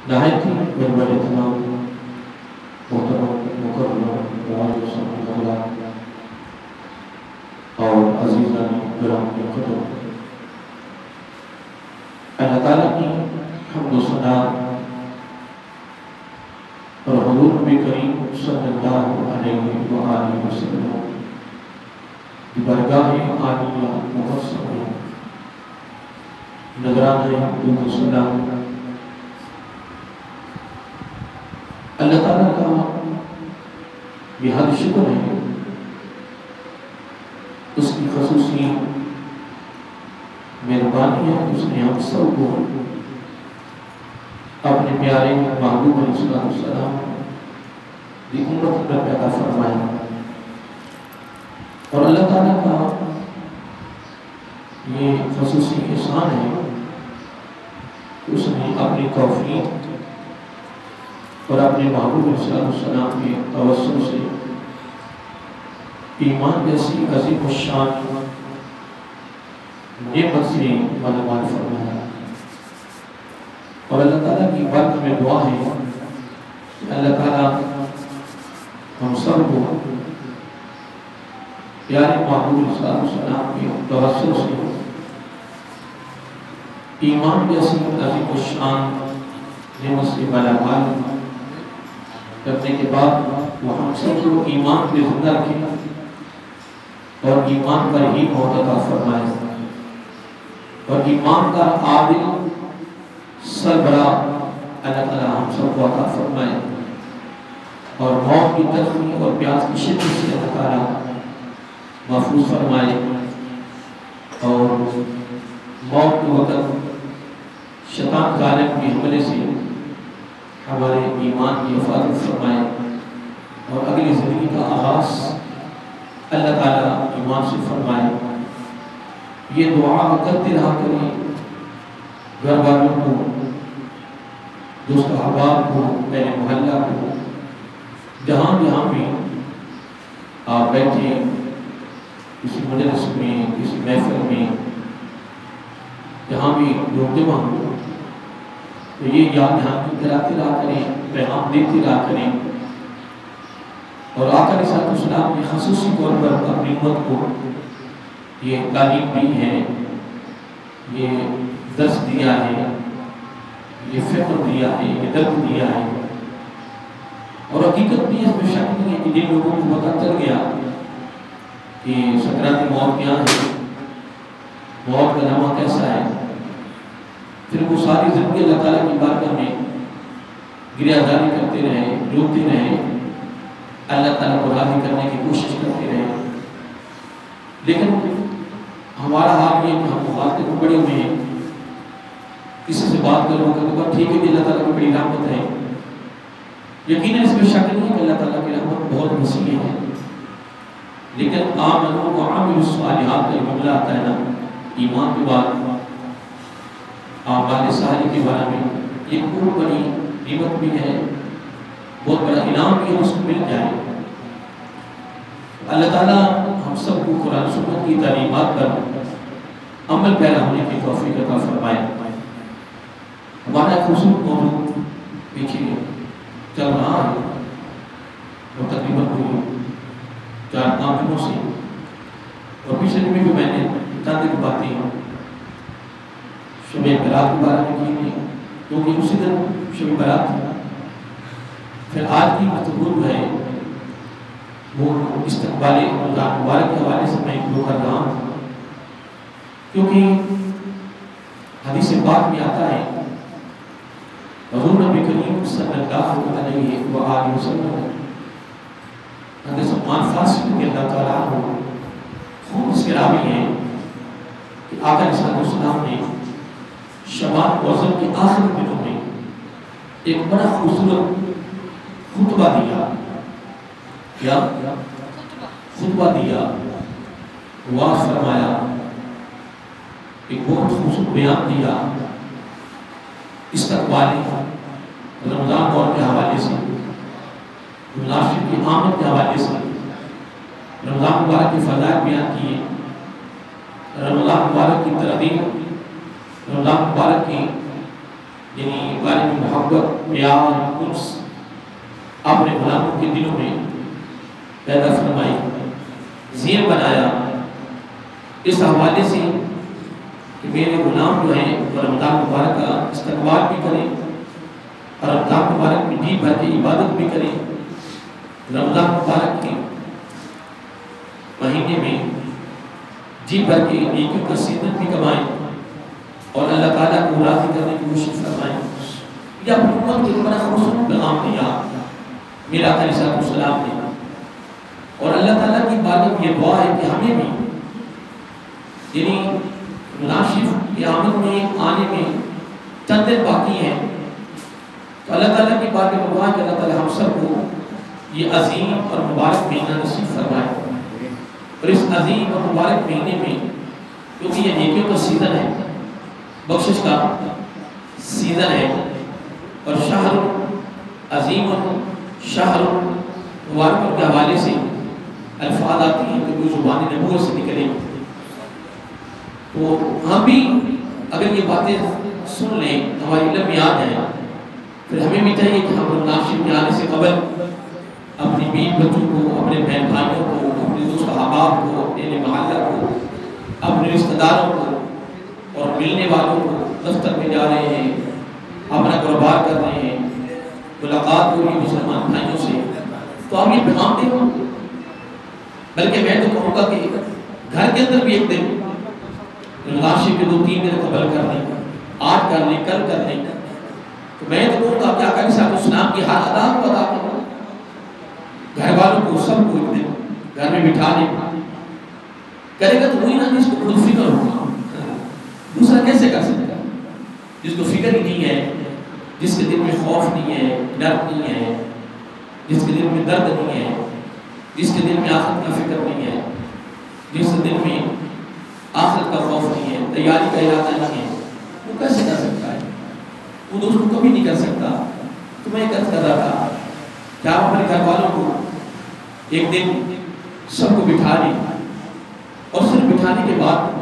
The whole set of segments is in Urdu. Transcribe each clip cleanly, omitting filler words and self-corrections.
نہایت ہی بڑے اہتمام محترم مکرم معزز حضرات اور عزیزان گرامی قدر، اللہ تعالیٰ کی حمد و ثنا اور حضور نبی کریم صلی اللہ علیہ وآلہ وسلم کی بارگاہ عالیہ مقدس میں نذرانہ درود و سلام اللہ تعالیٰ کا یہ حد شکر ہے، اس کی خصوصی مہربانی ہے، اس نے ہم سب کو اپنے پیارے محبوب علیہ السلام کی امت پر پیدا فرمایا، اور اللہ تعالیٰ کا یہ خصوصی احسان ہے کہ اس نے اپنی توفیق اور اپنے محبوب علیہ السلام کے توسل سے ایمان جیسی عظیم الشان نعمت سے مالامال فرمایا۔ اور اللہ تعالیٰ کی بات میں دعا ہے کہ اللہ تعالیٰ ہم سب کو پیارے محبوب علیہ السلام کے توسل سے ایمان جیسی عظیم الشان نعمت سے مالامال کرنے کے بعد وہ ہم سب کو ایمان پہ زندہ رکھے اور ایمان پر ہی موت عطا فرمائے، اور ایمان کا عادل سربراہ اللہ تعالیٰ ہم سب کو عطا فرمائے، اور موت کی تلخی اور پیاس کی شدت سے اللہ تعالیٰ محفوظ فرمائے، اور موت کے وقت شیطان ظالم کے حملے سے ہمارے ایمان کی حفاظت فرمائے، اور اگلی زندگی کا آغاز اللہ تعالیٰ ایمان سے فرمائے۔ یہ دعا کرتے رہا کریں، گھر والوں کو، دوست احباب کو، میرے محلہ کو، جہاں بھی آپ بیٹھے کسی مجلس میں، کسی محفل میں، جہاں بھی لوگ جمع ہوں، تو یہ یاد دہانی کراتے رہا کریں، پیغام دیتے رہا کریں، اور آقا علیہ السلام نے خصوصی طور پر اپنی امت کو یہ تعلیم دی ہے، یہ درس دیا ہے، یہ فکر دیا ہے، یہ درد دیا ہے، اور حقیقت بھی اس میں شک نہیں ہے کہ جن لوگوں کو پتہ چل گیا کہ سکرات موت کیا ہے، موت کا نامہ کیسا ہے، پھر وہ ساری زندگی اللہ تعالیٰ کی بارگاہ میں گریہداری کرتے رہے، روتے رہے، اللہ تعالیٰ کو راضی کرنے کی کوشش کرتے رہے، لیکن ہمارا حال یہ کہ ہم مخاطب کو بڑے ہوئے ہیں، کسی سے بات کرو کہ ٹھیک ہے کہ اللہ تعالیٰ کی بڑی رحمت ہے، یقیناً اس میں شک نہیں ہے کہ اللہ تعالیٰ کی رحمت بہت وسیع ہے، لیکن آمنوا وعملوا الصالحات کا جملہ آتا ہے نا ایمان کے بعد اعمال صالحہ کے بارے میں، یہ بہت بڑی نعمت بھی ہے، بہت بڑا انعام بھی اس کو مل جائے۔ اللہ تعالیٰ ہم سب کو قرآن سنت کی تعلیمات پر عمل پیرا ہونے کی توفیق عطا فرمائے۔ ہمارا خوبصورت موضوع پیچھے چل رہا ہے، اور تقریباً 4-5 دنوں سے، اور پچھلے دن بھی میں نے چند کی باتیں شب برات کے بارے میں کی، کیونکہ اسی دن شب برات تھا۔ پھر آج کی گفتگو ہے وہ استقبال رمضان مبارک کے حوالے سے میں گفتگو کر رہا ہوں، کیونکہ حدیث پاک میں آتا ہے حضور نبی کریم صلی اللہ علیہ وآلہ وسلم حضرت سلمان فارسی رضی اللہ تعالیٰ عنہ خوب اس کے راوی ہیں کہ آقا علیہ السلام نے شعبان معظم کے آخر دنوں میں ایک بڑا خوبصورت خطبہ دیا، کیا خطبہ دیا، واعظ فرمایا، ایک بہت خوبصورت بیان دیا استقبال رمضان دور کے حوالے سے، رمضان شریف کی آمد کے حوالے سے، رمضان مبارک کے فضائل بیان کیے، رمضان مبارک کی ترغیب، رمضان مبارک کی یعنی بارے میں محبت پیار انس اپنے غلاموں کے دلوں میں پیدا فرمائی زین بنایا اس حوالے سے کہ میرے غلام جو ہیں وہ رمضان مبارک کا استقبال بھی کریں اور رمضان مبارک میں جی بھر کے عبادت بھی کریں رمضان مبارک کے مہینے میں جی بھر کے نیکیوں کا سیدن بھی کمائیں اور اللہ تعالیٰ کو راضی کرنے کی کوشش فرمائیں یا اپنی امت کے بڑا خصوصی پیغام دیا میرا آقا علیہ السلام نے اور اللہ تعالیٰ کی بارگاہ میں یہ دعا ہے کہ ہمیں بھی یعنی مناسب قیامت میں آنے میں چند دن باقی ہیں تو اللہ تعالیٰ کی بارگاہ میں دعا ہے کہ اللہ تعالیٰ ہم سب کو یہ عظیم اور مبارک مہینہ نصیب فرمائے اور اس عظیم اور مبارک مہینے میں کیونکہ یہ نیکیوں کا سیزن ہے بخشش کا سیزن ہے اور شہر عظیم شہر مبارک کے حوالے سے الفاظ آتی ہیں کہ کوئی زبان نبوت سے نکلے تو ہم بھی اگر یہ باتیں سن لیں ہماری علم میں یاد ہے پھر ہمیں بھی چاہیے کہ ہم رمضان شریف کے آنے سے قبل اپنی بیوی بچوں کو اپنے بہن بھائیوں کو اپنے دوست احباب کو اپنے محلہ کو اپنے رشتہ داروں کو اور ملنے والوں کو دفتر میں جا رہے ہیں اپنا کاروبار کر رہے ہیں ملاقات ہو رہی ہے مسلمان بھائیوں سے تو آپ یہ پیغام دیں بلکہ میں تو کہوں گا کہ گھر کے اندر بھی ایک دن رمضان شریف کے 2-3 دن قبل کر لیں آج کر لیں کل کر لیں تو میں تو کہوں گا کہ آقا علیہ السلام کی ہر ادا کو ادا کرو گھر والوں کو سب کو ایک دن گھر میں بٹھا لیں کرے گا تو وہی نا جس کو خود فکر ہوگا دوسرا کیسے کر سکتا جس کو فکر ہی نہیں ہے جس کے دل میں خوف نہیں ہے ڈر نہیں ہے جس کے دل میں درد نہیں ہے جس کے دل میں آخرت کا فکر نہیں ہے جس کے دل میں آخرت کا خوف نہیں ہے تیاری کا ارادہ نہیں ہے وہ کیسے کر سکتا ہے وہ دوست کو کبھی نہیں کر سکتا تو میں ایک کر رہا تھا کہ آپ اپنے گھر والوں کو ایک دن سب کو بٹھا لیں اور صرف بٹھانے کے بعد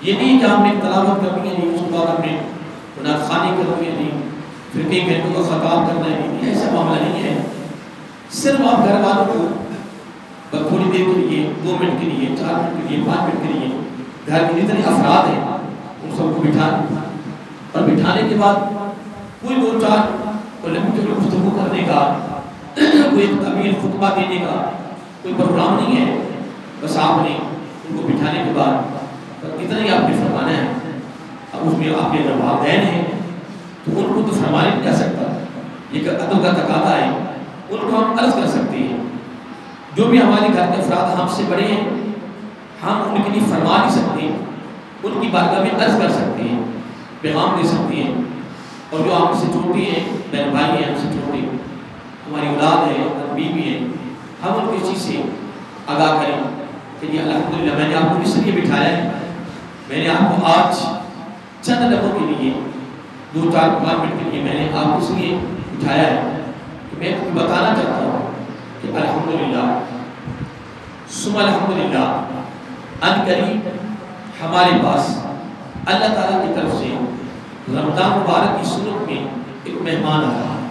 یہ نہیں کہ آپ نے تلاوت کرنی ہے نہیں اس کے بعد آپ نے مناد خانی کرنی ہے نہیں پھر کئی گھنٹوں کا خطاب کرنا ہے نہیں ایسا معاملہ نہیں ہے صرف آپ گھر والوں کو تھوڑی دیر کے لیے 2 منٹ کے لیے 4 منٹ کے لیے 5 منٹ کے لیے گھر کے جتنے افراد ہیں ان سب کو بٹھا دیں اور بٹھانے کے بعد کوئی 2-4 لمبی چوڑی گفتگو کرنے کا کوئی طویل خطبہ دینے کا کوئی پروگرام نہیں ہے بس آپ نے ان کو بٹھانے کے بعد اتنا ہی آپ نے فرمانا ہے اب اس میں آپ کے اگر والدین ہیں تو ان کو تو فرمانے نہیں جا سکتا یہ ادب کا تقاضا ہے ان کو ہم عرض کر سکتے ہیں جو بھی ہمارے گھر کے افراد ہم سے بڑے ہیں ہم ان کے لیے فرما نہیں سکتے ان کی بارگاہ میں عرض کر سکتے ہیں پیغام دے سکتے ہیں اور جو آپ سے چھوٹی ہیں بہن بھائی ہیں ہم سے چھوٹے ہماری اولاد ہے بیوی ہے ہم ان کی چیز سے آگاہ کریں کہ جی الحمدللہ میں نے آپ کو اس لیے بٹھایا ہے میں نے آپ کو آج چند لمحوں کے لیے 2-4 منٹ کے لیے میں نے آپ کو اس لیے بٹھایا ہے کہ میں تمہیں بتانا چاہتا ہوں کہ الحمدللہ ثم الحمدللہ ان قریب ہمارے پاس اللہ تعالیٰ کی طرف سے رمضان مبارک کی صورت میں ایک مہمان آ رہا ہے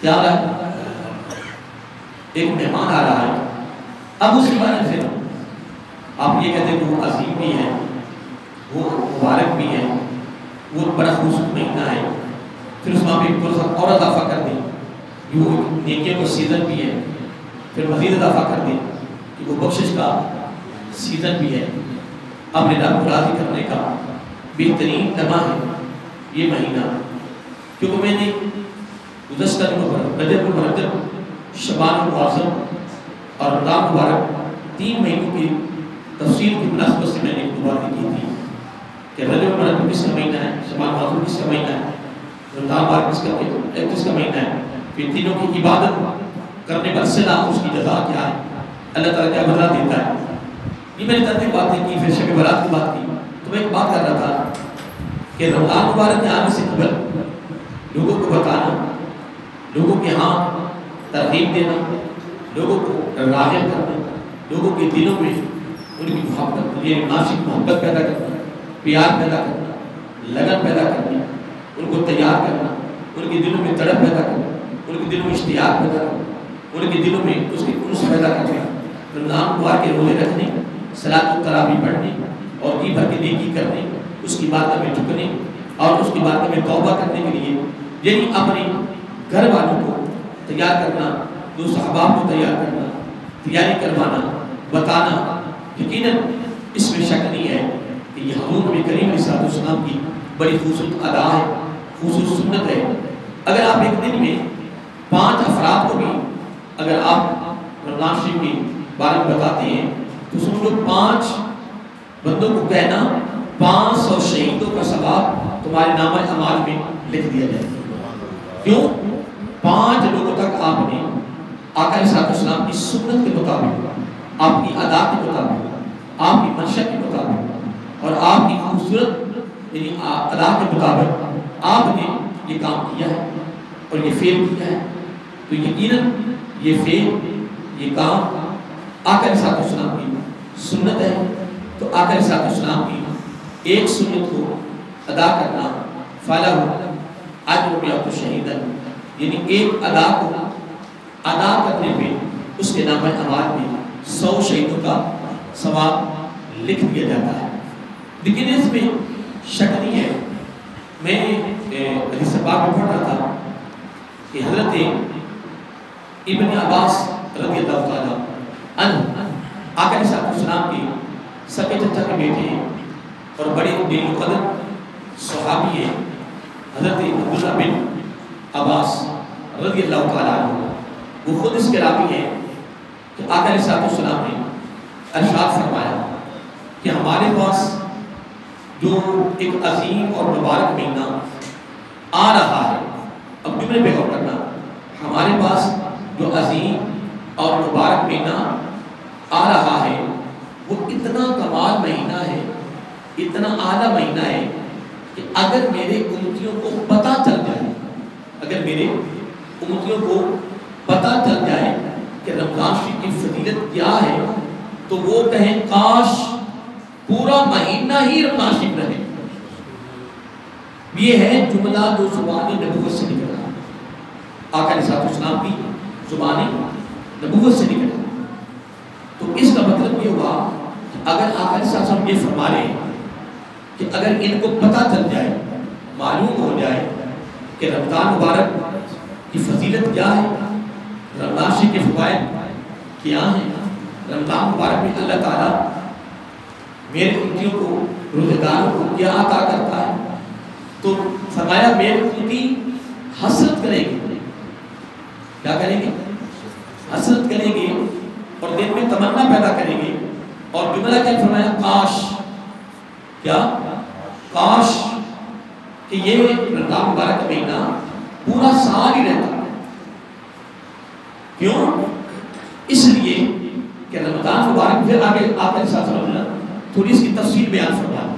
کیا آ رہا ہے ایک مہمان آ رہا ہے اب اس کے بارے سے آپ یہ کہتے ہیں کہ وہ عظیم بھی ہے وہ مبارک بھی ہے وہ بڑا خوبصورت مہینہ ہے پھر اس میں آپ ایک تھوڑا سا اور اضافہ کر دیں کہ وہ نیکیوں کا سیزن بھی ہے پھر مزید اضافہ کر دیں کہ وہ بخشش کا سیزن بھی ہے اپنے رب کو راضی کرنے کا بہترین لمحہ ہے یہ مہینہ کیونکہ میں نے گزشتہ دنوں پر رجب المرجب شعبان المعظم اور رمضان مبارک 3 مہینوں کی تفصیل کی مناسبت سے میں نے ایک بات کی تھی کہ رجب المرجب کس کا مہینہ ہے شعبان المعظم کس کا مہینہ ہے رمضان مبارک کس کا مہینہ ہے پھر تینوں کی عبادت کرنے پر صلاح اس کی جزا کیا ہے اللہ تعالیٰ کیا بدلہ دیتا ہے یہ میں نے ترتیب باتیں کی پھر شب برات کی بات کی تو میں ایک بات کر رہا تھا کہ رمضان مبارک کے آنے سے قبل لوگوں کو بتانا لوگوں کے ہاں ترغیب دینا لوگوں کو راغب کرنا لوگوں کے دلوں میں ان کی محبت یہ ناشک محبت پیدا کرنا پیار پیدا کرنا لگن پیدا کرنا ان کو تیار کرنا، ان کے دلوں میں تڑپ پیدا کرنا، ان کے دلوں میں اشتیاق پیدا کرنا، ان کے دلوں میں اس کی انس پیدا کرنا، رمضان مبارک کے روزے رکھنے، صلاۃ التراویح پڑھنے اور جی بھر کے نیکی کرنے، اس کی بارگاہ میں جھکنے اور اس کی بارگاہ میں توبہ کرنے کے لیے، یعنی اپنے گھر والوں کو تیار کرنا، دوست احباب کو تیار کرنا، تیاری کروانا، بتانا، یقیناً اس میں شک نہیں ہے کہ یہ حضور نبی کریم علیہ السلام کی بڑی خصوصی ادا ہے، خصوصی سنت ہے۔ اگر آپ ایک دن میں 5 افراد کو بھی اگر آپ رمضان شریف کے بارے میں بتاتے ہیں تو سمجھو 5 بندوں کو کہنا 500 شہیدوں کا ثواب تمہارے نامہ اعمال میں لکھ دیا جائے۔ کیوں؟ 5 لوگوں تک آپ نے آقا علیہ السلام کی سنت کے مطابق، آپ کی ادا کے مطابق، آپ کی منشا کے مطابق اور آپ کی خوبصورت یعنی ادا کے مطابق آپ نے یہ کام کیا ہے اور یہ فعل کیا ہے، تو یقیناً یہ فعل، یہ کام آقا علیہ السلام کی سنت ہے۔ تو آقا علیہ السلام کی ایک سنت کو ادا کرنا فَلَهُ أَجْرٌ مِّئَةُ شَهِيدٍ، یعنی ایک ادا کو ادا کرنے پہ اس کے نامہ اعمال میں 100 شہیدوں کا ثواب لکھ دیا جاتا ہے۔ لیکن اس میں شک نہیں ہے، میں حدیث پاک میں پڑھ رہا تھا کہ حضرت ابن عباس رضی اللہ تعالیٰ عنہ آقا علیہ السلام کے سکے چچا کے بیٹے ہیں اور بڑے دل مقدر صحابی ہیں حضرت عبداللہ بن عباس رضی اللہ تعالیٰ عنہ۔ وہ خود اس کے راوی ہیں کہ آقا علیہ السلام نے ارشاد فرمایا کہ ہمارے پاس جو ایک عظیم اور مبارک مہینہ آ رہا ہے، اب جملے پہ غور کرنا، ہمارے پاس جو عظیم اور مبارک مہینہ آ رہا ہے وہ اتنا کمال مہینہ ہے، اتنا اعلیٰ مہینہ ہے کہ اگر میرے امتیوں کو پتہ چل جائے، اگر میرے امتیوں کو پتہ چل جائے کہ رمضان شریف کی فضیلت کیا ہے تو وہ کہیں کاش پورا مہینہ ہی رمضان شریف رہے۔ یہ ہے جملہ جو زبان نبوت سے نکلا، آقا علیہ السلام کی زبان نبوت سے نکلا۔ تو اس کا مطلب یہ ہوا کہ اگر آقا علیہ السلام یہ فرما رہے ہیں کہ اگر ان کو پتہ چل جائے، معلوم ہو جائے کہ رمضان مبارک کی فضیلت کیا ہے، رمضان شریف کے فوائد کیا ہیں، رمضان مبارک میں اللہ تعالیٰ میرے امتیوں کو، روزہ داروں کو کیا عطا کرتا ہے، تو فرمایا میرے امتی حسرت کریں گے۔ کیا کریں گے؟ حسرت کریں گے اور دل میں تمنا پیدا کریں گے، اور جملہ کیا فرمایا؟ کاش، کیا؟ کاش کہ یہ رمضان مبارک کا مہینہ پورا سال ہی رہتا۔ کیوں؟ اس لیے کہ رمضان مبارک، پھر آگے آپ علیہ السلام تھوڑی اس کی تفصیل بیان فرمایا،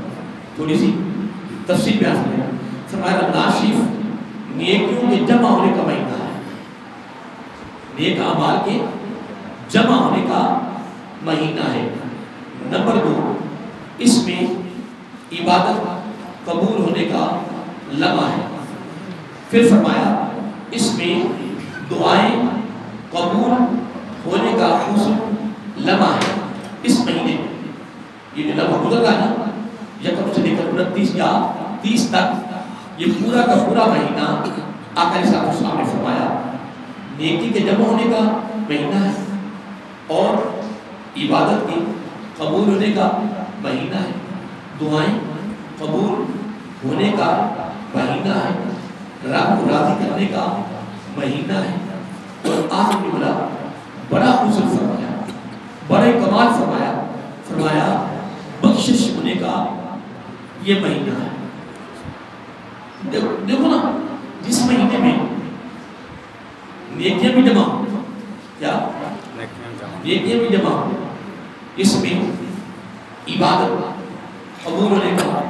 تھوڑی سی تفصیل بیان فرمایا رمضان شریف نیکیوں کے جمع ہونے کا مہینہ ہے، نیک اعمال کے جمع ہونے کا مہینہ ہے۔ نمبر 2، اس میں عبادت قبول ہونے کا لمحہ ہے۔ پھر فرمایا اس میں دعائیں قبول ہونے کا خصوصی لمحہ ہے۔ اس مہینے یہ جو لمحہ گزر رہا ہے نا، یکم سے لے کر 29 یا 30 تک، یہ پورا کا پورا مہینہ آقا علیہ السلام نے فرمایا نیکی کے جمع ہونے کا مہینہ ہے اور عبادت کی قبول ہونے کا مہینہ ہے، دعائیں قبول ہونے کا مہینہ ہے، رب کو راضی کرنے کا مہینہ ہے، اور آخر میں بڑا بڑا حسن فرمایا، بڑے کمال فرمایا، فرمایا بخشش ہونے کا یہ مہینہ ہے۔ دیکھو نا، جس مہینے میں نیکیاں بھی جمع، کیا نیکیاں بھی جمع، اس میں عبادت قبول ہونے کا،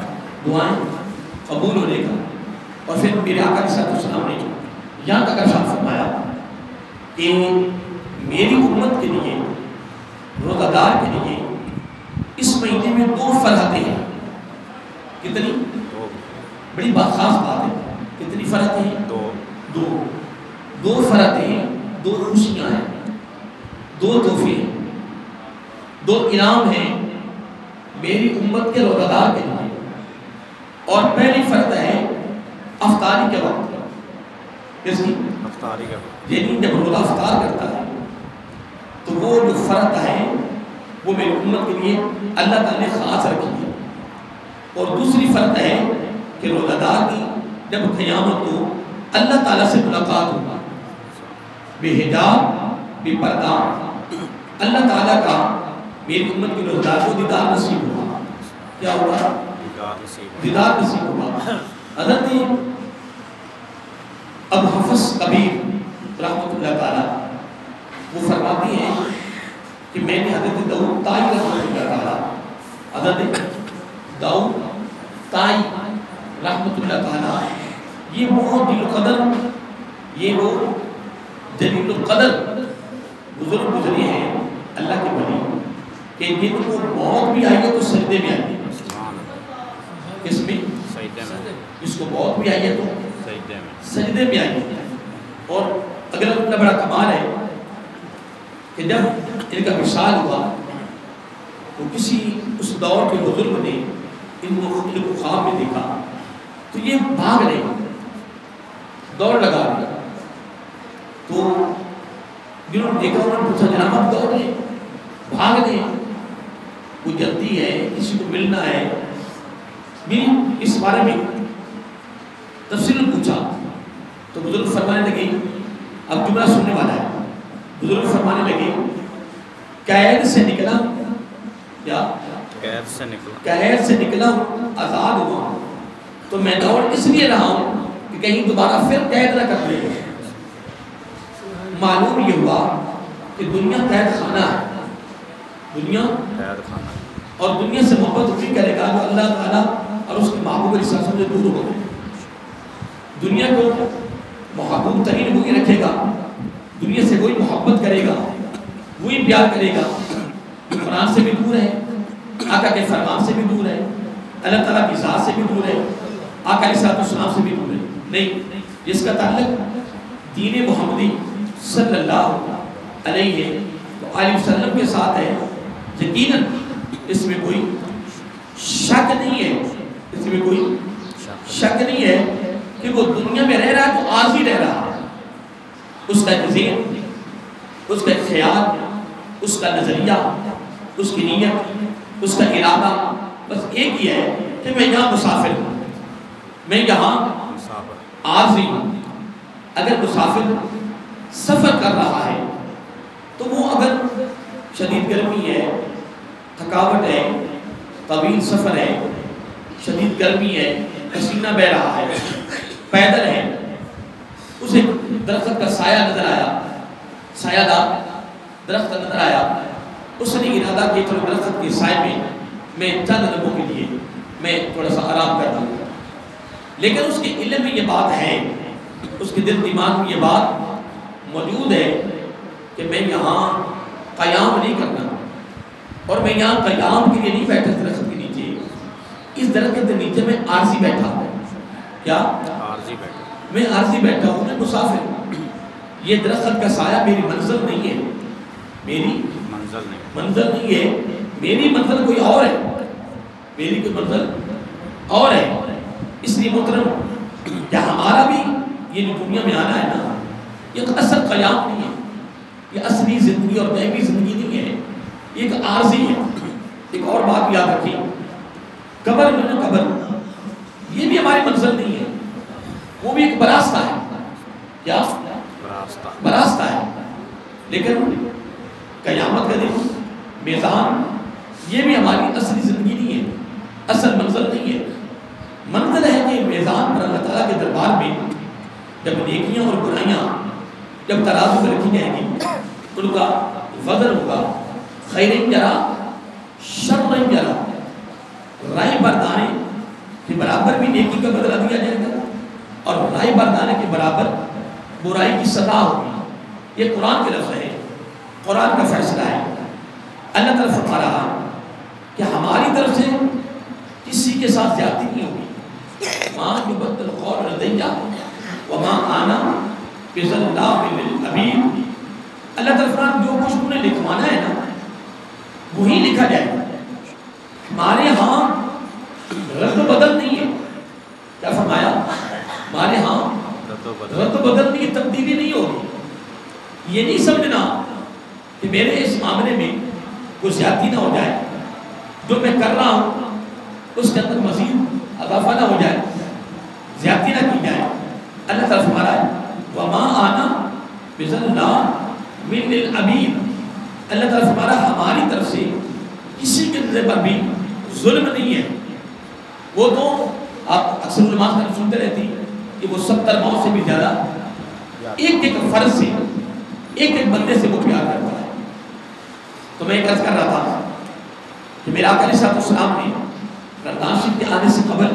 دعائیں قبول ہونے کا، اور پھر میرے آقا علیہ السلام نے یہاں تک ارشاد فرمایا کہ میری امت کے لیے، روزہ دار کے لیے اس مہینے میں 2 فرحتیں ہیں۔ کتنی بڑی خاص بات ہے، فرحتیں ہیں؟ دو فرحتیں ہیں، 2 خوشیاں ہیں، 2 تحفے ہیں، 2 انعام ہیں میری امت کے روزہ دار کے لیے۔ اور پہلی فرحت ہے افطاری کے وقت، کس کی؟ افطاری کے وقت، یعنی جب روزہ افطار کرتا ہے تو وہ جو فرحت ہے وہ میری امت کے لیے اللہ تعالیٰ نے خاص رکھی ہے۔ اور دوسری فرحت ہے کہ روزہ دار کی جب قیامت کو اللہ تعالیٰ سے ملاقات ہوگا، بے حجاب بے پردہ اللہ تعالیٰ کا میری امت کے روزہ دار کو دیدار نصیب ہوگا۔ کیا ہوگا؟ دیدار نصیب ہوگا۔ حضرت ابو حفص کبیر رحمۃ اللہ تعالیٰ وہ فرماتی ہیں کہ میں نے حضرت داؤد طائی رحمۃ اللہ تعالیٰ، حضرت داؤد طائی رحمۃ اللہ تعالیٰ، یہ وہ جلیل القدر، یہ وہ جلیل القدر بزرگ گزرے ہیں اللہ کے ولی، کہ جن کو موت بھی آئی ہے تو سجدے میں آئی ہے۔ کس میں؟ سجدے میں۔ جس کو موت بھی آئی ہے تو سجدے میں آئی ہے۔ اور اگر اتنا بڑا کمال ہے کہ جب ان کا وصال ہوا تو کسی اس دور کے بزرگ نے ان کو خواب میں دیکھا تو یہ بھاگ رہے، دوڑ لگا دیا۔ تو جنہوں نے دیکھا انہوں نے پوچھا جناب آپ دوڑ رہے، بھاگ رہے، کوئی جلدی ہے، کسی کو ملنا ہے؟ میری اس بارے میں تفصیل پوچھا تو بزرگ فرمانے لگے، اب جملہ سننے والا ہے، بزرگ فرمانے لگے قید سے نکلا، کیا قید سے نکلا ہوں، آزاد ہوا ہوں، تو میں دوڑ اس لیے رہا ہوں کہ کہیں دوبارہ پھر قید نہ کر لے۔ معلوم یہ ہوا کہ دنیا قید خانہ ہے، دنیا قید خانہ، اور دنیا سے محبت وہی کرے گا جو اللہ تعالیٰ اور اس کے محبوب علیہ السلام سے دور ہو گئے۔ دنیا کو محبوب ترین وہی رکھے گا، دنیا سے وہی محبت کرے گا، وہی پیار کرے گا جو قرآن سے بھی دور ہے، آقا کے فرمان سے بھی دور ہے، اللہ تعالیٰ کی ذات سے بھی دور ہے، آقا علیہ السلام سے بھی دور ہے۔ نہیں، جس کا تعلق دین محمدی صلی اللہ علیہ وآلہ وسلم کے ساتھ ہے، یقیناً اس میں کوئی شک نہیں ہے، اس میں کوئی شک نہیں ہے کہ وہ دنیا میں رہ رہا ہے تو عارضی رہ رہا ہے۔ اس کا ذہن، اس کا خیال، اس کا نظریہ، اس کی نیت، اس کا ارادہ بس ایک ہی ہے کہ میں یہاں مسافر ہوں، میں یہاں عارضی ہوں۔ اگر مسافر سفر کر رہا ہے تو وہ اگر شدید گرمی ہے، تھکاوٹ ہے، طویل سفر ہے، شدید گرمی ہے، پسینہ بہہ رہا ہے، پیدل ہے، اسے درخت کا سایہ نظر آیا، سایہ دار درخت نظر آیا، اس نے ارادہ کیا کہ درخت کے سائے میں چند لمحوں کے لیے میں تھوڑا سا آرام کر لوں۔ لیکن اس کے علم میں یہ بات ہے، اس کے دل دماغ میں یہ بات موجود ہے کہ میں یہاں قیام نہیں کرنا، اور میں یہاں قیام کے لیے نہیں بیٹھا درخت کے نیچے، اس درخت کے نیچے میں عارضی بیٹھا ہوں۔ کیا؟ عارضی بیٹھا، میں عارضی بیٹھا ہوں، میں مسافر ہوں۔ یہ درخت کا سایہ میری منزل نہیں ہے، میری منزل نہیں ہے، میری منزل کوئی اور ہے، میری کوئی منزل اور ہے۔ اس لیے محترم کیا ہمارا بھی یہ جو دنیا میں آنا ہے نا، یہ اصل قیام نہیں ہے، یہ اصلی زندگی اور دائمی زندگی نہیں ہے، یہ ایک عارضی ہے۔ ایک اور بات یاد رکھیں، قبر میں نا، قبر یہ بھی ہماری منزل نہیں ہے، وہ بھی ایک براستہ ہے۔ کیا؟ براستہ ہے۔ لیکن قیامت کا دن، میزان، یہ بھی ہماری اصلی زندگی نہیں ہے، اصل منزل نہیں ہے۔ منزل ہے کہ میزان پر اللہ تعالیٰ کے دربار میں جب نیکیاں اور برائیاں جب ترازو میں رکھی جائیں گی، ان کا وزن ہوگا، خیرن جرا شرن جرا، رائے بردانے کے برابر بھی نیکی کا بدلہ دیا جائے گا، اور رائے بردانے کے برابر برائی کی سزا ہوگی۔ یہ قرآن کے لفظ ہے، قرآن کا فیصلہ ہے۔ اللہ تعالیٰ فرما رہا کہ ہماری طرف سے کسی کے ساتھ زیادتی نہیں ہوگی۔ ماں یبدل القول لدیّ بِذَلْ نَامِ لِلْعَبِيدِ اللہ تعالیٰ فرماتا جو کچھ تم نے لکھوانا ہے نا وہی لکھا جائے گا. ہمارے ہاں رد و بدل نہیں ہے. کیا فرمایا؟ ہمارے ہاں رد و بدل نہیں، تبدیلی نہیں ہوگی. یہ نہیں سمجھنا کہ میرے اس معاملے میں کوئی زیادتی نہ ہو جائے، جو میں کر رہا ہوں اس کے اندر مزید اضافہ نہ ہو جائے، زیادتی نہ کی جائے. اللہ تعالیٰ فرما رہا ہے وَمَا أَنَا بِظَلَّامٍ لِلْعَبِيدِ. اللہ تعالیٰ فرما رہا ہے ہماری طرف سے کسی کے نظر پر بھی ظلم نہیں ہے. وہ تو آپ اکثر علماء سے سنتے رہتے ہیں کہ وہ 70 موت سے بھی زیادہ ایک ایک فرض سے ایک ایک بندے سے وہ پیار کرتا ہے. تو میں ایک عرض کر رہا تھا کہ میرے آقا علیہ السلام نے رمضان شریف کے آنے سے قبل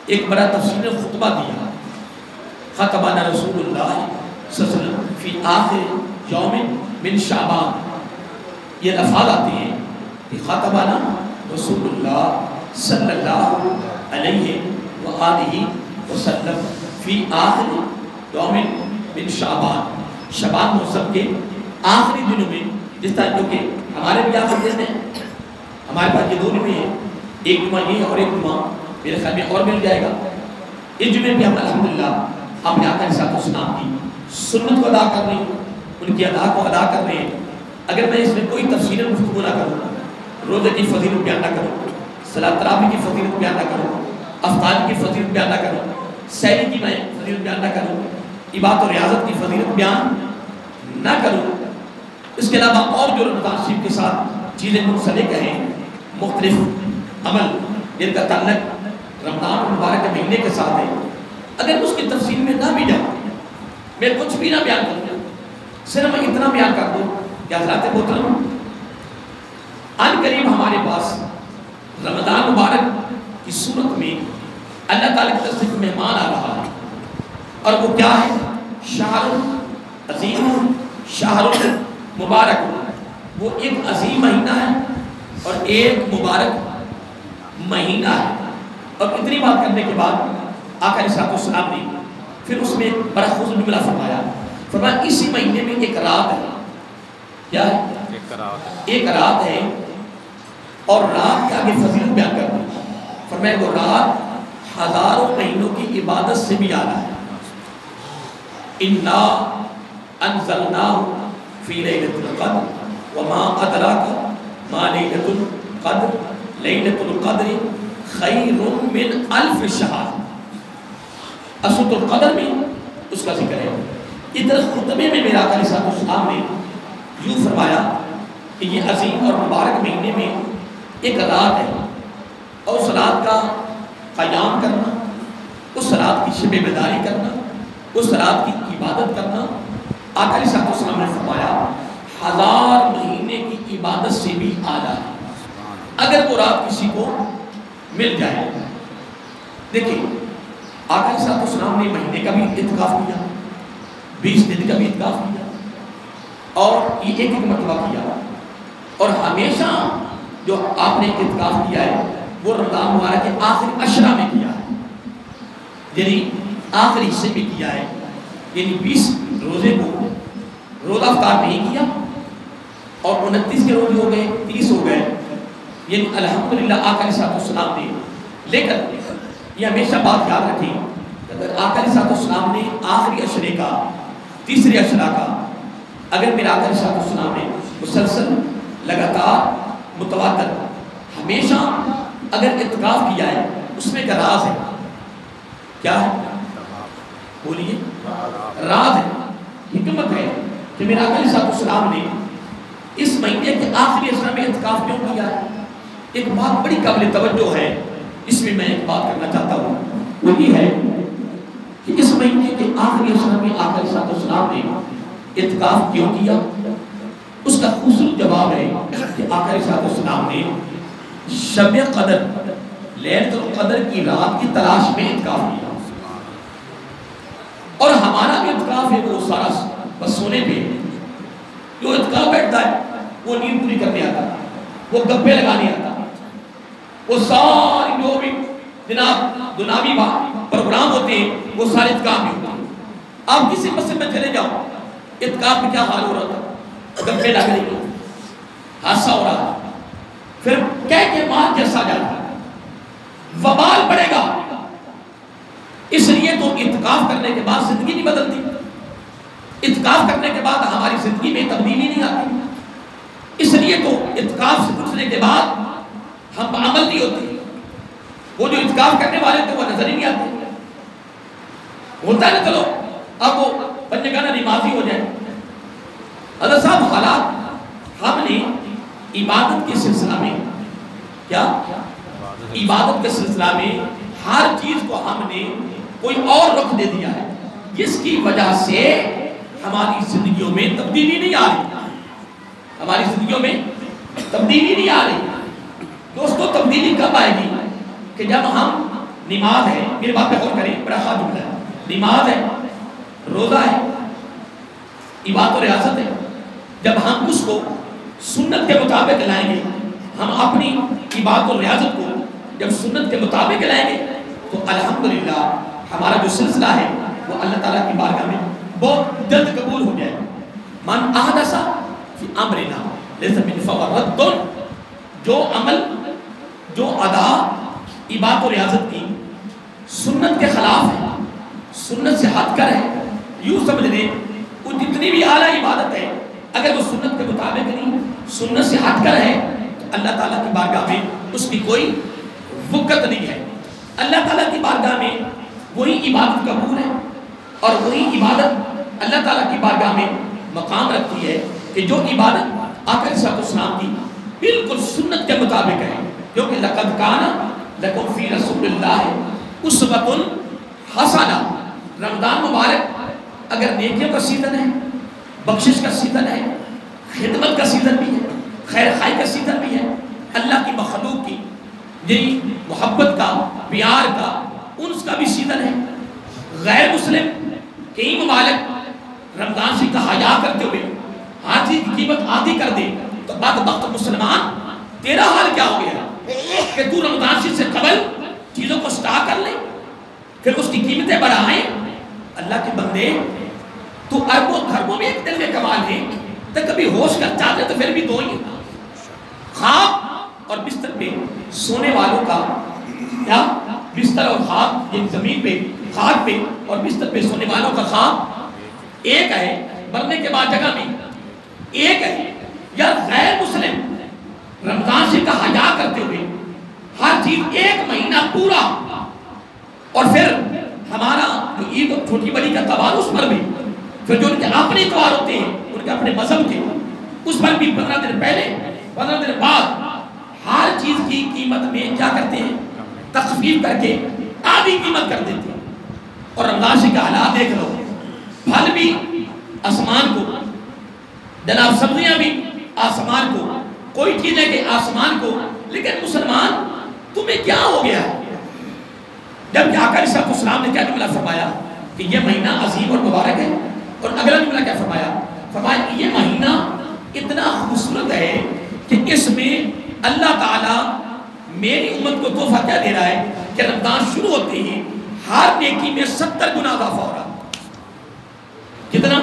ایک بڑا تفصیل خطبہ دیا. خطبنا رسول اللہ صلی اللہ علیہ وسلم فی آخر یوم من شعبان. یہ الفاظ آتے ہیں کہ خطبنا رسول اللہ صلی اللہ علیہ وآلہ وسلم فی آخر یوم من شعبان. شعبان موسم کے آخری دنوں میں، جس طرح جو کہ ہمارے بھی آخری دن ہیں، ہمارے پاس یہ دو جمعے ہیں، ایک جمعہ یہ اور ایک جمعہ میرے خیال میں اور مل جائے گا. اس جمعے بھی ہم الحمدللہ اپنے آقا علیہ السلام کی سنت کو ادا کر رہے ہیں، ان کی ادا کو ادا کر رہے ہیں. اگر میں اس میں کوئی تفصیل گفتگو نہ کروں، روزے کی فضیلت بیان نہ کروں، صلاۃ تراویح کی فضیلت بیان نہ کروں، افطار کی فضیلت بیان نہ کروں، سحری کی میں فضیلت بیان نہ کروں، عبادت و ریاضت کی فضیلت بیان نہ کروں، اس کے علاوہ اور جو رمضان شریف کے ساتھ چیزیں منسلک ہیں، مختلف عمل جن کا تعلق رمضان مبارک کے مہینے کے ساتھ ہے، اگر اس کی تفصیل میں نہ بھی جاؤں، میں کچھ بھی نہ بیان کروں، صرف میں اتنا بیان کر دوں کہ حضرات محترم ان قریب ہمارے پاس رمضان مبارک کی صورت میں اللہ تعالیٰ کی طرف سے مہمان آ رہا ہے. اور وہ کیا ہے؟ شہر عظیم، شہر مبارک. وہ ایک عظیم مہینہ ہے اور ایک مبارک مہینہ ہے. اور اتنی بات کرنے کے بعد آقا علیہ السلام نے پھر اس میں ایک بڑا خصوصی جملہ فرمایا. فرمایا اسی مہینے میں ایک رات ہے. کیا ہے؟ ایک رات ہے اور رات کے آگے فضیلت بیان کر دی. فرمایا وہ رات ہزاروں مہینوں کی عبادت سے بھی اعلیٰ ہے. اِنَّا أَنزَلْنَاهُ فِي لَيْلَةِ الْقَدْرِ وَمَا أَدْرَاكَ مَا لَيْلَةُ الْقَدْرِ لَيْلَةُ الْقَدْرِ خَيْرٌ مِّنْ أَلْفِ شَهْرٍ. سورۃ القدر میں اس کا ذکر ہے. ادھر خطبے میں میرا آقا علیہ السلام نے یوں فرمایا کہ یہ عظیم اور مبارک مہینے میں ایک رات ہے اور اس رات کا قیام کرنا، اس رات کی شب بیداری کرنا، اس رات کی عبادت کرنا، آقا علیہ السلام نے فرمایا 1000 مہینے کی عبادت سے بھی اعلیٰ ہے اگر وہ رات کسی کو مل جائے. دیکھیں آقا علیہ السلام نے مہینے کا بھی اعتکاف کیا، 20 دن کا بھی اعتکاف کیا اور یہ ایک مرتبہ کیا. اور ہمیشہ جو آپ نے اعتکاف کیا ہے وہ رمضان مبارک کے آخری عشرہ میں کیا ہے، یعنی آخری حصے میں کیا ہے. یعنی 20 روزے کو روزہ افطار نہیں کیا اور 29 کے روزے ہو گئے، 30 ہو گئے. یعنی الحمدللہ آقا علیہ السلام نے، لیکن یہ ہمیشہ بات یاد رکھیں اگر آقا علیہ السلام نے آخری عشرے کا، تیسرے عشرہ کا، اگر میرا آقا علیہ السلام نے مسلسل لگاتار متواتر ہمیشہ اگر اعتکاف کیا ہے، اس میں کا راز ہے. کیا ہے؟ بولیے. راز ہے، حکمت ہے کہ میرا آقا علیہ السلام نے اس مہینے کے آخری عشرہ میں اعتکاف کیوں کیا ہے. ایک بات بڑی قابل توجہ ہے، اس میں ایک بات کرنا چاہتا ہوں، وہ یہ ہے کہ اس مہینے کے آخری عشرہ میں آقا علیہ السلام نے اعتکاف کیوں کیا. اس کا خصوصی جواب ہے کہ آقا علیہ السلام نے شب قدر، لیلۃ القدر کی رات کی تلاش میں اعتکاف کیا. اور ہمارا جو اعتکاف ہے وہ سارا بس سونے پہ. جو اعتکاف بیٹھتا ہے وہ نیند پوری کرنے آتا، وہ گپے لگانے آتا، وہ ساری جو بھی جناب دنیاوی پروگرام ہوتے ہیں وہ سارے اعتکاف میں ہوتے ہیں. آپ کسی مسجد میں چلے جاؤ، اعتکاف میں کیا حال ہو رہا تھا، گپے لگ رہی ہو، حادثہ ہو رہا، پھر کہہ کے مار جیسا جا رہا، وبال پڑے گا. اس لیے تو اعتکاف کرنے کے بعد زندگی نہیں بدلتی، اعتکاف کرنے کے بعد ہماری زندگی میں تبدیلی نہیں آتی. اس لیے تو اعتکاف سے گزرنے کے بعد ہم عمل نہیں ہوتے. وہ جو اعتکاف کرنے والے تھے وہ نظر ہی نہیں آتے. ہوتا ہے نا، چلو اب وہ بندے کا نا نمازی ہو جائے. حضرت صاحب حالات ہم نے عبادت کے سلسلہ میں کیا، عبادت کے سلسلہ میں ہر چیز کو ہم نے کوئی اور رخ دے دیا ہے، جس کی وجہ سے ہماری زندگیوں میں تبدیلی نہیں آ رہی. ہماری زندگیوں میں تبدیلی نہیں آ رہی. دوستو تبدیلی کب آئے گی؟ کہ جب ہم نماز ہے، میرے بات پہ غور کریں، بڑا خاص جملہ ہے، نماز ہے، روزہ ہے، عبادت و ریاضت ہے، جب ہم اس کو سنت کے مطابق لائیں گے، ہم اپنی عبادت و ریاضت کو جب سنت کے مطابق لائیں گے تو الحمدللہ ہمارا جو سلسلہ ہے وہ اللہ تعالیٰ کی بارگاہ میں بہت جلد قبول ہو جائے. من احدث فی امرنا لیس منہ فہو رد، جو عمل، جو ادا عبادت و ریاضت کی سنت کے خلاف ہے، سنت سے ہٹ کر ہے، یوں سمجھ لیں وہ جتنی بھی اعلیٰ عبادت ہے اگر وہ سنت کے مطابق نہیں، سنت سے ہٹ کر ہے تو اللہ تعالیٰ کی بارگاہ میں اس کی کوئی وقت نہیں ہے. اللہ تعالیٰ کی بارگاہ میں وہی عبادت قبول ہے اور وہی عبادت اللہ تعالیٰ کی بارگاہ میں مقام رکھتی ہے کہ جو عبادت آقا علیہ السلام کی بالکل سنت کے مطابق ہے. کیونکہ لقد کان لکم فی رسول اللہ اسوۃ حسنہ. رمضان مبارک اگر نیکیوں کا سیزن ہے، بخشش کا سیزن ہے، خدمت کا سیزن بھی ہے، خیر خائی کا سیزن بھی ہے، اللہ کی مخلوق کی یہی محبت کا، پیار کا، انس کا بھی سیزن ہے. غیر مسلم کئی ممالک رمضان سے کا حیا کرتے ہوئے ہر چیز کی قیمت آدھی کر دے تو بعد وقت مسلمان تیرا حال کیا ہو گیا کہ تو رمضان سے قبل چیزوں کو سٹا کر لے، پھر اس کی قیمتیں بڑھائیں. اللہ کے بندے تو اربوں خربوں میں ایک دل میں کمال ہے تو کبھی ہوش کر چاہتے تو پھر بھی دو ہی. خواب اور بستر پہ سونے والوں کا کیا، بستر اور خواب، یہ زمین پہ خاک پہ اور بستر پہ سونے والوں کا خواب ایک ہے، مرنے کے بعد جگہ بھی ایک ہے. یا غیر مسلم رمضان سے کا حیا کرتے ہوئے ہر چیز ایک مہینہ پورا، اور پھر ہمارا جو عید اور چھوٹی بڑی کا تہوار اس پر بھی، پھر جو ان کے اپنے تہوار ہوتے ہیں ان کے اپنے مذہب کے، اس پر بھی 15 دن پہلے 15 دن بعد ہر چیز کی قیمت میں کیا کرتے ہیں، تخفیف کر کے آدھی قیمت کر دیتے ہیں. اور رمضان سے کا حالات دیکھ لو، پھل بھی آسمان کو، جناب سبزیاں بھی آسمان کو، کوئی چیز ہے کہ آسمان کو. لیکن مسلمان تمہیں کیا ہو گیا؟ جبکہ آقا علیہ السلام نے کیا جملہ فرمایا کہ یہ مہینہ عظیم اور مبارک ہے، اور اگلا جملہ کیا فرمایا؟ فرمایا یہ مہینہ اتنا خوبصورت ہے کہ اس میں اللہ تعالیٰ میری امت کو تحفہ کیا دے رہا ہے کہ رمضان شروع ہوتے ہی ہر نیکی میں 70 گنا اضافہ ہو رہا. کتنا؟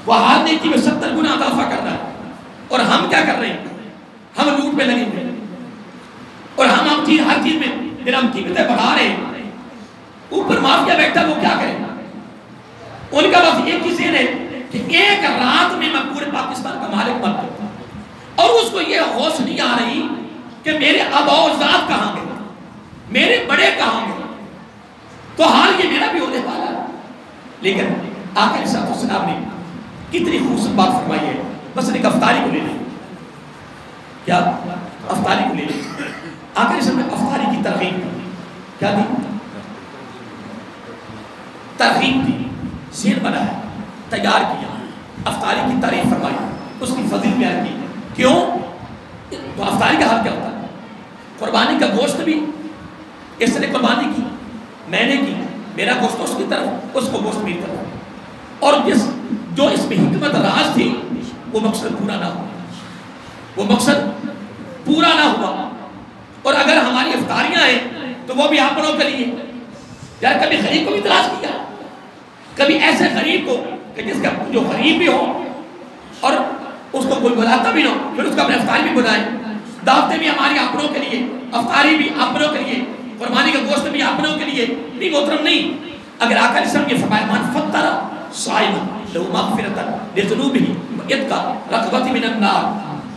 وہ ہر نیکی میں 70 گنا اضافہ کر رہا ہے. اور ہم کیا کر رہے ہیں؟ ہم لوٹ پہ لگے ہوئے ہیں، اور ہم ہر چیز میں پھر ہم قیمتیں بڑھا رہے ہیں. اوپر مافیا بیٹھا وہ کیا کرے؟ ان کا بس ایک ہی ذہن ہے کہ ایک رات میں میں پورے پاکستان کا مالک بن جاتا ہوں، اور اس کو یہ ہوش نہیں آ رہی کہ میرے آباء و اجداد کہاں گئے، میرے بڑے کہاں گئے. تو حال یہ میرا بھی ہونے والا ہے. لیکن آقا علیہ السلام نے کتنی خوبصورت بات فرمائی ہے. بس ایک افطاری کو لے لیں، کیا افطاری کو لے لیں. آقا علیہ السلام نے افطاری کی ترغیب دی. کیا دی؟ ترغیب دی، ذہن بنایا، تیار کیا، افطاری کی تعریف فرمائی، اس کی فضیلت بیان کی. کیوں؟ تو افطاری کا حال کیا ہوتا ہے؟ قربانی کا گوشت بھی اس نے قربانی کی، میں نے کی، میرا گوشت اس کی طرف، اس کو گوشت میری طرف. اور جو اس میں حکمت راز تھی وہ مقصد پورا نہ ہوا، وہ مقصد پورا نہ ہوا. اور اگر ہماری افطاریاں ہیں تو وہ بھی آپ بڑوں کے لیے. یار کبھی غریب کو بھی تلاش کیا، کبھی ایسے غریب کو کہ جس کا جو غریب بھی ہو اور اس کو کوئی بلاتا بھی نہ ہو، پھر اس کو اپنے افطاری بھی بلائیں، دعوتیں بھی ہماری اپنوں کے لیے، افطاری بھی اپنوں کے لیے، قربانی کا گوشت بھی اپنوں کے لیے، نہیں محترم نہیں۔ اگر آقا علیہ السلام یہ فرمایا من فطر صائما لہو مغفرۃ لذنوبہ وعتق رقبۃ من النار،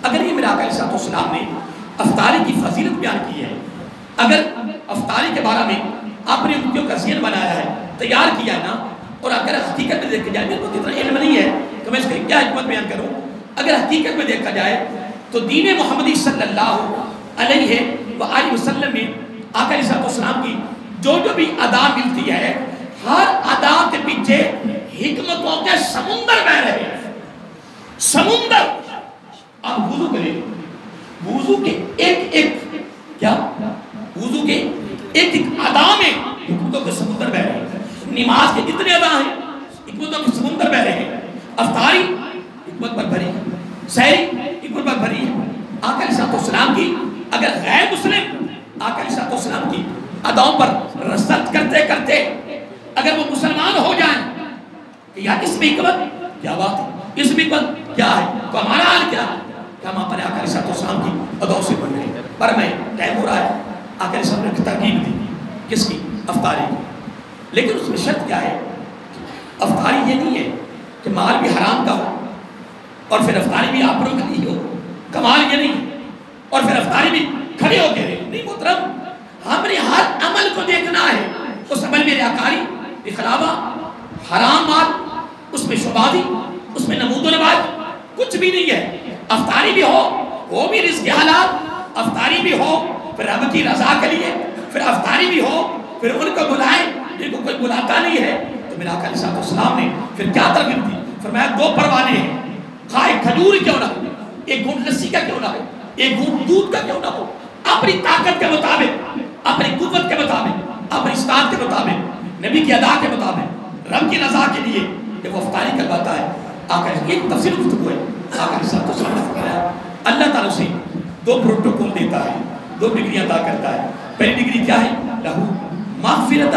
اگر یہ میرا آقا علیہ السلام نے افطاری کی فضیلت بیان کی ہے، اگر افطاری کے بارے میں اپنی امتیوں کا ذہن بنایا ہے، تیار کیا ہے نا، اور اگر حقیقت میں دیکھا جائے، میرے کو اتنا علم نہیں ہے کہ میں اس کی کیا حکمت بیان کروں، اگر حقیقت میں دیکھا جائے تو دین محمدی صلی اللہ علیہ وآلہ وسلم میں آقا علیہ السلام کی جو بھی ادا ملتی ہے، ہر ادا کے پیچھے حکمتوں کے سمندر بہ رہے ہیں، سمندر۔ آپ وضو کریں، وضو کے ایک کیا وضو کے ایک ادا میں حکمتوں کے سمندر بہ رہے ہیں، نماز کے جتنے ادا ہیں حکمتوں کے سمندر بہ رہے ہیں، افطاری حکمت پر بھری ہے، سحری حکمت پر بھری ہے۔ آقا علیہ السلام کی اگر غیر مسلم آقا علیہ السلام کی اداؤں پر ریسرچ کرتے کرتے اگر وہ مسلمان ہو جائیں کہ یار اس میں حکمت کیا بات ہے، اس میں حکمت کیا ہے، تو ہمارا حال کیا ہے کہ ہم اپنے آقا علیہ السلام کی اداؤں سے بڑھ رہے ہیں۔ پر میں ٹائم ہو رہا ہے، آقا علیہ السلام نے ترغیب دی کس کی؟ افطاری کی، لیکن اس میں شرط کیا ہے؟ افطاری یہ نہیں ہے کہ مال بھی حرام کا ہو اور پھر افطاری بھی آپروں کا نہیں ہو، کمال یہ نہیں، اور پھر افطاری بھی کھڑے ہو کے رہے نہیں محترم، ہم نے ہر عمل کو دیکھنا ہے، اس عمل میں ریاکاری، اخلاوہ، حرام مال، اس میں شبادی، اس میں نمود و نماد کچھ بھی نہیں ہے۔ افطاری بھی ہو وہ بھی رزق حلال، افطاری بھی ہو پھر رب کی رضا کے لیے، پھر افطاری بھی ہو پھر ان کو بلائیں جن کو کوئی بلاتا نہیں ہے۔ تو میرا آقا علیہ السلام نے پھر کیا ترغیب دی؟ فرمایا دو پروانے ہیں، خواہ کھجور کیوں نہ ہو، ایک گھونٹ لسی کا کیوں نہ ہو، ایک گھونٹ دودھ کا کیوں نہ ہو، اپنی طاقت کے مطابق، اپنی قوت کے مطابق، اپنی استعداد کے مطابق، نبی کی ادا کے مطابق، رب کی رضا کے لیے جب وہ افطاری کرواتا ہے۔ آقا ایک تفصیل گفتگو ہے، آقا علیہ السلام نے فرمایا اللہ تعالیٰ سے دو پروٹوکول دیتا ہے، دو ڈگریاں عطا کرتا ہے۔ پہلی ڈگری کیا ہے؟ لہو مغفرۃ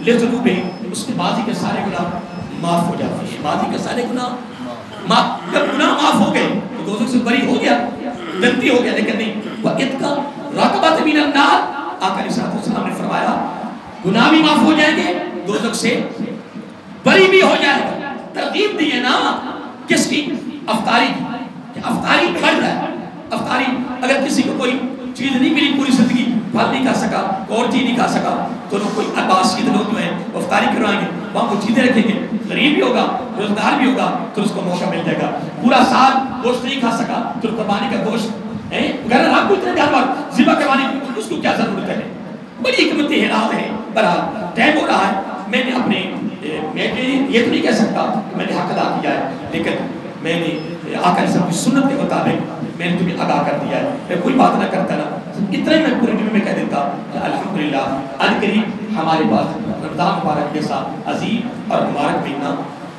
لذنوبہ، اس کے ماضی کے سارے گناہ معاف ہو جاتے ہیں، ماضی کے سارے گناہ جب گناہ معاف ہو گئے تو دوزخ سے بری ہو گیا، جنتی ہو گیا، لیکن نہیں وَإِتْقَ رَقَبَةٍ مِنَ النَّارِ، آقا علیہ السلام نے فرمایا گناہ بھی معاف ہو جائیں گے، دوزخ سے بری بھی ہو جائے گا۔ ترغیب دی ہے نا کس کی؟ افطاری کی، کہ افطاری بڑھ رہا ہے۔ افطاری اگر کسی کو کوئی چیز نہیں ملی پوری زندگی، پھل نہیں کھا سکا، اور چیز نہیں کھا سکا، تو کوئی عباس کی لوگ جو ہیں وہ افطاری کروائیں گے، وہاں کو چیزیں رکھیں گے، غریب بھی ہوگا، روزگار بھی ہوگا، تو اس کو موقع مل جائے گا۔ پورا سال گوشت نہیں کھا سکا تو قربانی کا گوشت اگر آپ کو اتنے جانور ذبح کروانے کی اس کو کیا ضرورت ہے؟ بڑی حکمت حیرات ہے۔ برحال ٹائم ہو رہا ہے، میں نے اپنے میں یہ تو نہیں کہہ سکتا کہ میں نے حق ادا کیا ہے، لیکن میں نے آقا علیہ السلام کی سنت کے مطابق میں نے تمہیں ادا کر دیا ہے۔ میں کوئی بات نہ کرتا نا، اتنا ہی میں پورے دن میں کہہ دیتا کہ الحمدللہ آج قریب ہمارے پاس رمضان مبارک جیسا عظیم اور مبارک مہینہ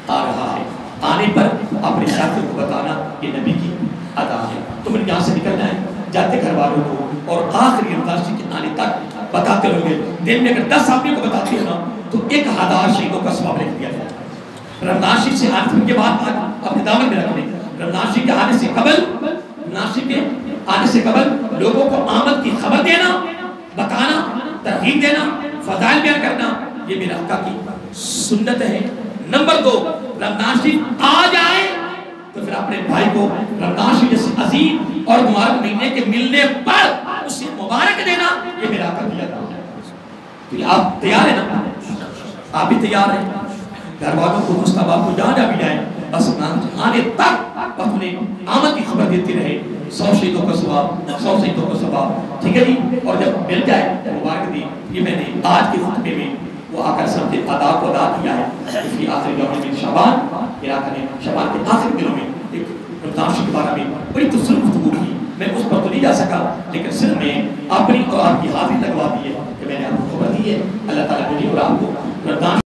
آ رہا ہے، آنے پر اپنے ساتھیوں کو بتانا یہ نبی کی ادا ہے۔ تم نے یہاں سے نکلنا ہے، جاتے گھر والوں کو اور آخری رمضان کے آنے تک بتاتے رہو گے۔ دن میں اگر 10 آدمیوں کو بتاتے ہیں نا تو 1000 شہیدوں کا ثواب لکھ دیا جائے۔ رمضان شریف سے آنے کے بعد اپنے دامن میں رکھنے، رمضان شریف کے آنے سے قبل، رمضان شریف کے آنے سے قبل لوگوں کو آمد کی خبر دینا، بتانا، ترغیب دینا، فضائل بیان کرنا، یہ میرا آقا کی سنت ہے۔ نمبر 2، رمضان شریف آ جائے تو پھر اپنے بھائی کو رمضان شریف جیسے عظیم اور مبارک مہینے کے ملنے پر اسے مبارک دینا، یہ میرا آقا کی ادا ہے۔ آپ تیار ہیں نا؟ آپ بھی تیار ہیں؟ گھر والوں کو مستحباب کو جہاں جا بھی جائیں، بس آنے تک اپنے آمد کی خبر دیتے رہے۔ 100 شہیدوں کا ثواب، 100 شہیدوں کا ثواب، ٹھیک ہے جی؟ اور جب مل جائے تو مبارک دی۔ یہ میں نے آج کے خطبے میں وہ آقا سب کے ادا کو ادا کیا ہے۔ اس کی آخری دنوں میں شعبان، میرا آقا نے شعبان کے آخری دنوں میں ایک رمضان شریف کے بارے میں بڑی تفصیل گفتگو کی، میں اس پر تو نہیں جا سکا، لیکن صرف میں اپنی اور آپ کی حاضری لگوا دی ہے کہ میں نے آپ کو خبر دی ہے۔ اللہ تعالیٰ مجھے اور آپ کو رمضان